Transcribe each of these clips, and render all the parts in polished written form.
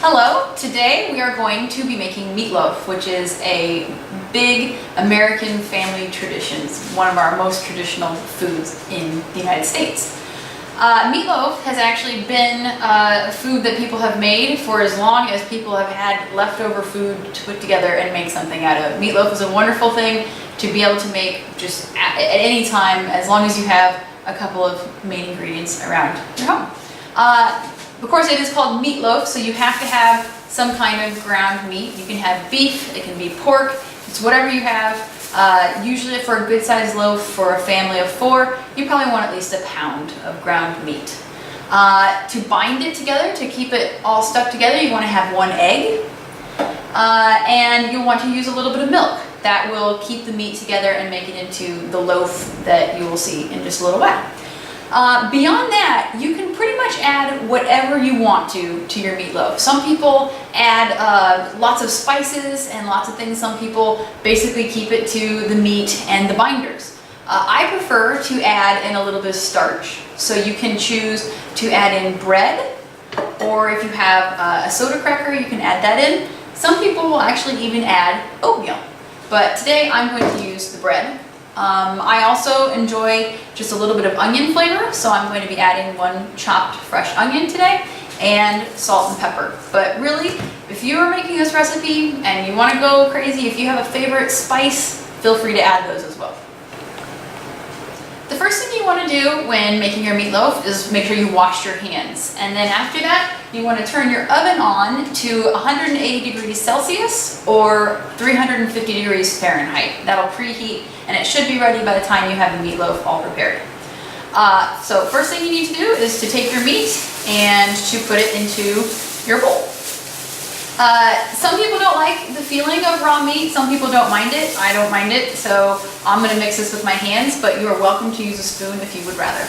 Hello, today we are going to be making meatloaf, which is a big American family tradition. It's one of our most traditional foods in the United States. Meatloaf has actually been a food that people have made for as long as people have had leftover food to put together and make something out of. Meatloaf is a wonderful thing to be able to make just at any time, as long as you have a couple of main ingredients around your home. Of course, it is called meatloaf, so you have to have some kind of ground meat. You can have beef, it can be pork, it's whatever you have. Usually for a good sized loaf for a family of 4, you probably want at least a pound of ground meat. To bind it together, to keep it all stuck together, you want to have 1 egg. And you'll want to use a little bit of milk. That will keep the meat together and make it into the loaf that you will see in just a little while. Beyond that, you can pretty much add whatever you want to your meatloaf. Some people add lots of spices and lots of things. Some people basically keep it to the meat and the binders. I prefer to add in a little bit of starch. So you can choose to add in bread, or if you have a soda cracker, you can add that in. Some people will actually even add oatmeal, but today I'm going to use the bread. I also enjoy just a little bit of onion flavor, so I'm going to be adding 1 chopped fresh onion today and salt and pepper. But really, if you are making this recipe and you want to go crazy, if you have a favorite spice, feel free to add those as well. The first thing you want to do when making your meatloaf is make sure you wash your hands. And then after that, you want to turn your oven on to 180 degrees Celsius or 350 degrees Fahrenheit. That'll preheat, and it should be ready by the time you have the meatloaf all prepared. So first thing you need to do is to take your meat and to put it into your bowl. Some people don't like the feeling of raw meat. Some people don't mind it. I don't mind it, so I'm going to mix this with my hands, but you are welcome to use a spoon if you would rather.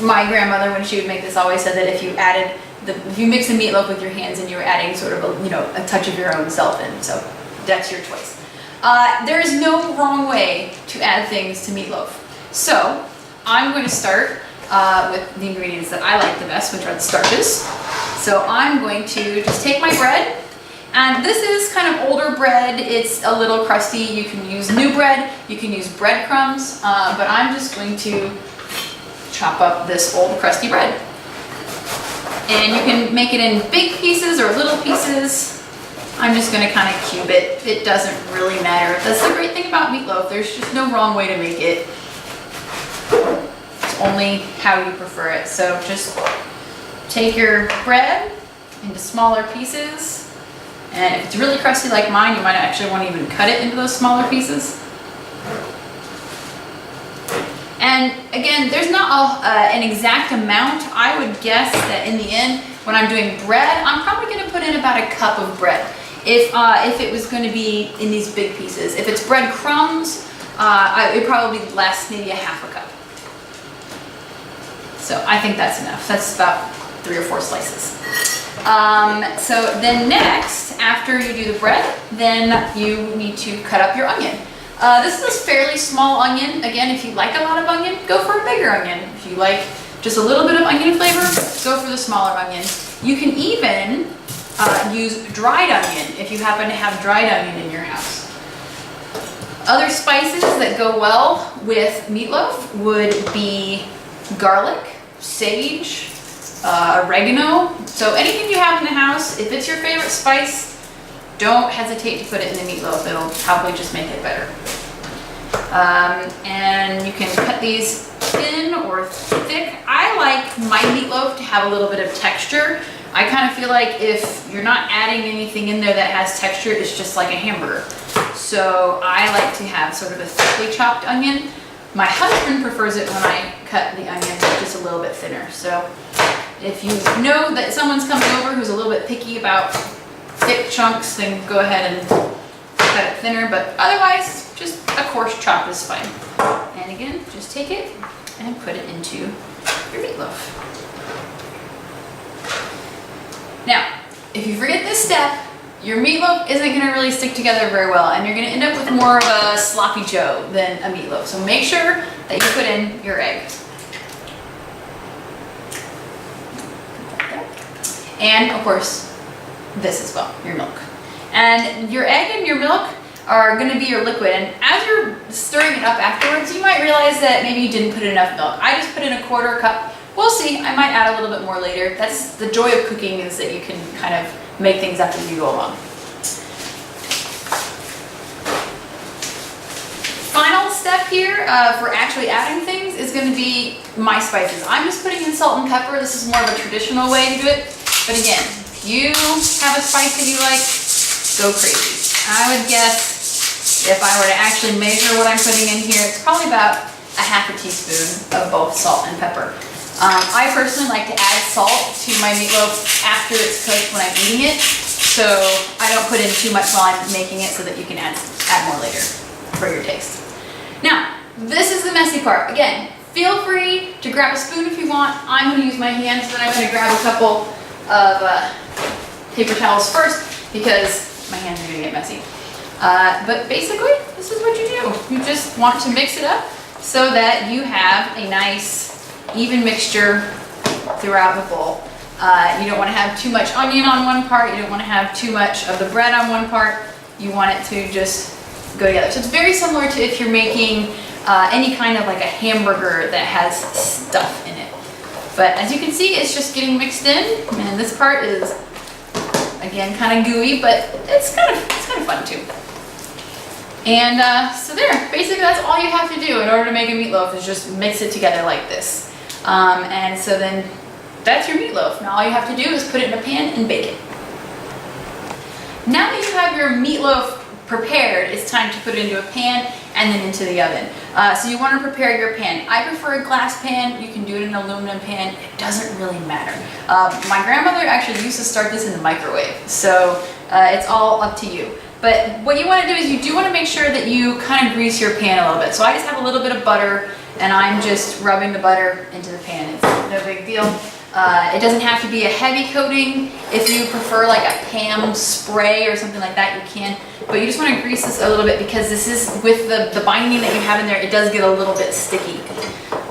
My grandmother, when she would make this, always said that if you mix the meatloaf with your hands, and you were adding sort of a touch of your own self in, so that's your choice. There is no wrong way to add things to meatloaf. So I'm going to start with the ingredients that I like the best, which are the starches. So I'm going to just take my bread, and this is kind of older bread. It's a little crusty. You can use new bread, you can use breadcrumbs, but I'm just going to chop up this old crusty bread. And you can make it in big pieces or little pieces. I'm just going to kind of cube it. It doesn't really matter. That's the great thing about meatloaf. There's just no wrong way to make it. It's only how you prefer it. So just take your bread into smaller pieces, and if it's really crusty like mine, you might actually want to even cut it into those smaller pieces. And again, there's not an exact amount. I would guess that in the end, when I'm doing bread, I'm probably going to put in about a cup of bread if it was going to be in these big pieces. If it's bread crumbs, it would probably be less, maybe a half a cup. So I think that's enough. That's about 3 or 4 slices. So then next, after you do the bread, then you need to cut up your onion. This is a fairly small onion. Again, if you like a lot of onion, go for a bigger onion. If you like just a little bit of onion flavor, go for the smaller onion. You can even use dried onion if you happen to have dried onion in your house. Other spices that go well with meatloaf would be garlic, sage, oregano. So anything you have in the house, if it's your favorite spice, don't hesitate to put it in the meatloaf. It'll probably just make it better. And you can cut these thin or thick. I like my meatloaf to have a little bit of texture. I kind of feel like if you're not adding anything in there that has texture, it's just like a hamburger. So I like to have sort of a thickly chopped onion. My husband prefers it when I cut the onion just a little bit thinner. So if you know that someone's coming over who's a little bit picky about thick chunks, then go ahead and cut it thinner, but otherwise just a coarse chop is fine. And again, just take it and put it into your meatloaf. Now, if you forget this step, your meatloaf isn't going to really stick together very well, and you're going to end up with more of a sloppy joe than a meatloaf. So make sure that you put in your egg. and of course, this as well, your milk. And your egg and your milk are gonna be your liquid, and as you're stirring it up afterwards, you might realize that maybe you didn't put enough milk. I just put in 1/4 cup. We'll see, I might add a little bit more later. That's the joy of cooking, is that you can kind of make things up as you go along. Final step here for actually adding things is going to be my spices. I'm just putting in salt and pepper. This is more of a traditional way to do it. But again, if you have a spice that you like, go crazy. I would guess if I were to actually measure what I'm putting in here, it's probably about 1/2 teaspoon of both salt and pepper. I personally like to add salt to my meatloaf after it's cooked when I'm eating it. So I don't put in too much while I'm making it, so that you can add more later for your taste. Now, this is the messy part. Again, feel free to grab a spoon if you want. I'm going to use my hands, but I'm going to grab a couple of paper towels first because my hands are going to get messy. But basically, this is what you do. You just want to mix it up so that you have a nice, even mixture throughout the bowl. You don't want to have too much onion on one part. You don't want to have too much of the bread on one part. You want it to just go together. So it's very similar to if you're making any kind of like a hamburger that has stuff in it. But as you can see, it's just getting mixed in, and this part is, again, kind of gooey, but it's kind of fun too. And so there, basically that's all you have to do in order to make a meatloaf, is just mix it together like this. And so then that's your meatloaf. Now all you have to do is put it in a pan and bake it. Now that you have your meatloaf prepared, it's time to put it into a pan and then into the oven. So you want to prepare your pan. I prefer a glass pan. You can do it in an aluminum pan. It doesn't really matter. My grandmother actually used to start this in the microwave, so it's all up to you. But what you want to do is you do want to make sure that you kind of grease your pan a little bit. So I just have a little bit of butter, and I'm just rubbing the butter into the pan. It's no big deal. It doesn't have to be a heavy coating. If you prefer like a Pam spray or something like that, you can. But you just want to grease this a little bit, because this is, with the binding that you have in there, it does get a little bit sticky.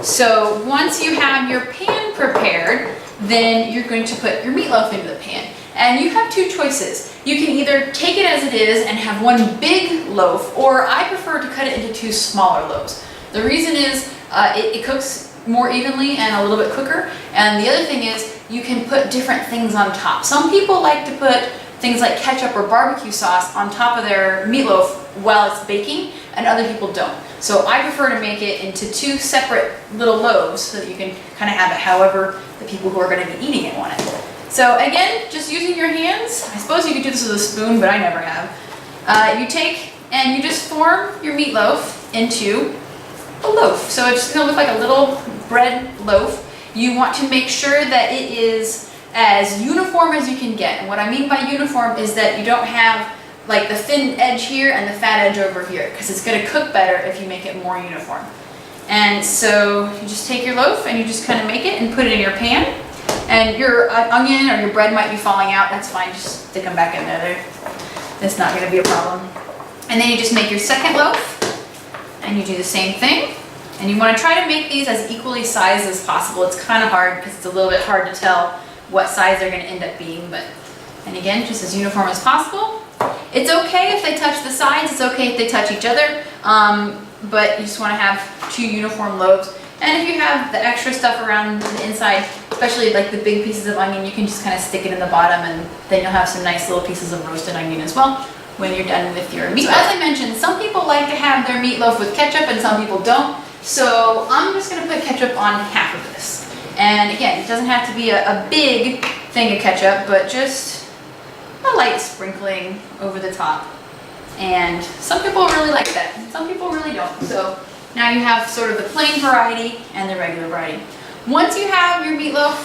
So once you have your pan prepared, then you're going to put your meatloaf into the pan. And you have two choices. You can either take it as it is and have one big loaf, or I prefer to cut it into 2 smaller loaves. The reason is it cooks more evenly and a little bit quicker. And the other thing is you can put different things on top. Some people like to put things like ketchup or barbecue sauce on top of their meatloaf while it's baking, and other people don't. So I prefer to make it into 2 separate little loaves so that you can kind of have it however the people who are going to be eating it want it. So again, just using your hands. I suppose you could do this with a spoon, but I never have. You take and you just form your meatloaf into a loaf. So it's just going to look like a little bread loaf. You want to make sure that it is as uniform as you can get. And what I mean by uniform is that you don't have like the thin edge here and the fat edge over here, because it's going to cook better if you make it more uniform. And so you just take your loaf and you just kind of make it and put it in your pan. And your onion or your bread might be falling out. That's fine. Just stick them back in there. It's not going to be a problem. And then you just make your second loaf, and you do the same thing. And you want to try to make these as equally sized as possible. It's kind of hard because it's a little bit hard to tell what size they're going to end up being. And again, just as uniform as possible. It's okay if they touch the sides. It's okay if they touch each other. But you just want to have 2 uniform loaves. And if you have the extra stuff around the inside, especially like the big pieces of onion, you can just kind of stick it in the bottom, and then you'll have some nice little pieces of roasted onion as well when you're done with your meatloaf. So as I mentioned, some people like to have their meatloaf with ketchup and some people don't. So I'm just going to put ketchup on half of this. And again, it doesn't have to be a big thing of ketchup, but just a light sprinkling over the top. And some people really like that, and some people really don't. So now you have sort of the plain variety and the regular variety. Once you have your meatloaf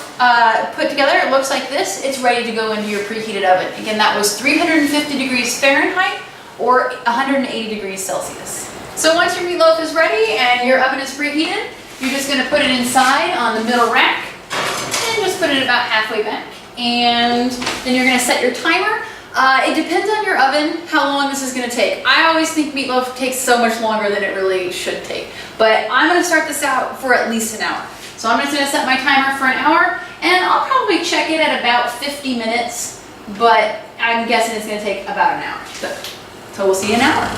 put together, it looks like this. It's ready to go into your preheated oven. Again, that was 350 degrees Fahrenheit or 180 degrees Celsius. So once your meatloaf is ready and your oven is preheated, you're just going to put it inside on the middle rack and just put it about halfway back. And then you're going to set your timer. It depends on your oven how long this is going to take. I always think meatloaf takes so much longer than it really should take. But I'm going to start this out for at least an hour. So I'm just gonna set my timer for an hour, and I'll probably check it at about 50 minutes, but I'm guessing it's gonna take about an hour. So we'll see you in an hour.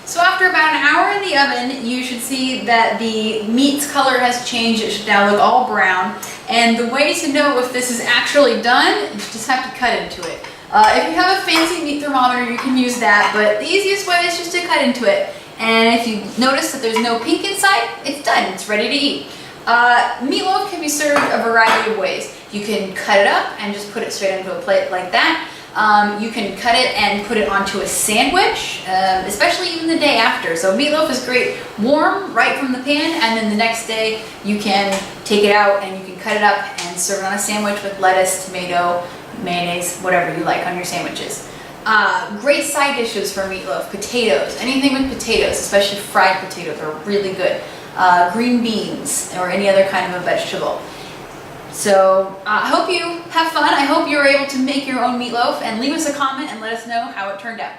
So after about an hour in the oven, you should see that the meat's color has changed. It should now look all brown. And the way to know if this is actually done, you just have to cut into it. If you have a fancy meat thermometer, you can use that, but the easiest way is just to cut into it. And if you notice that there's no pink inside, it's done, it's ready to eat. Meatloaf can be served a variety of ways. You can cut it up and just put it straight into a plate like that. You can cut it and put it onto a sandwich, especially even the day after. So meatloaf is great warm right from the pan, and then the next day you can take it out and you can cut it up and serve it on a sandwich with lettuce, tomato, mayonnaise, whatever you like on your sandwiches. Great side dishes for meatloaf: potatoes, anything with potatoes, especially fried potatoes are really good. Green beans or any other kind of a vegetable. So I hope you have fun. I hope you're able to make your own meatloaf, and leave us a comment and let us know how it turned out.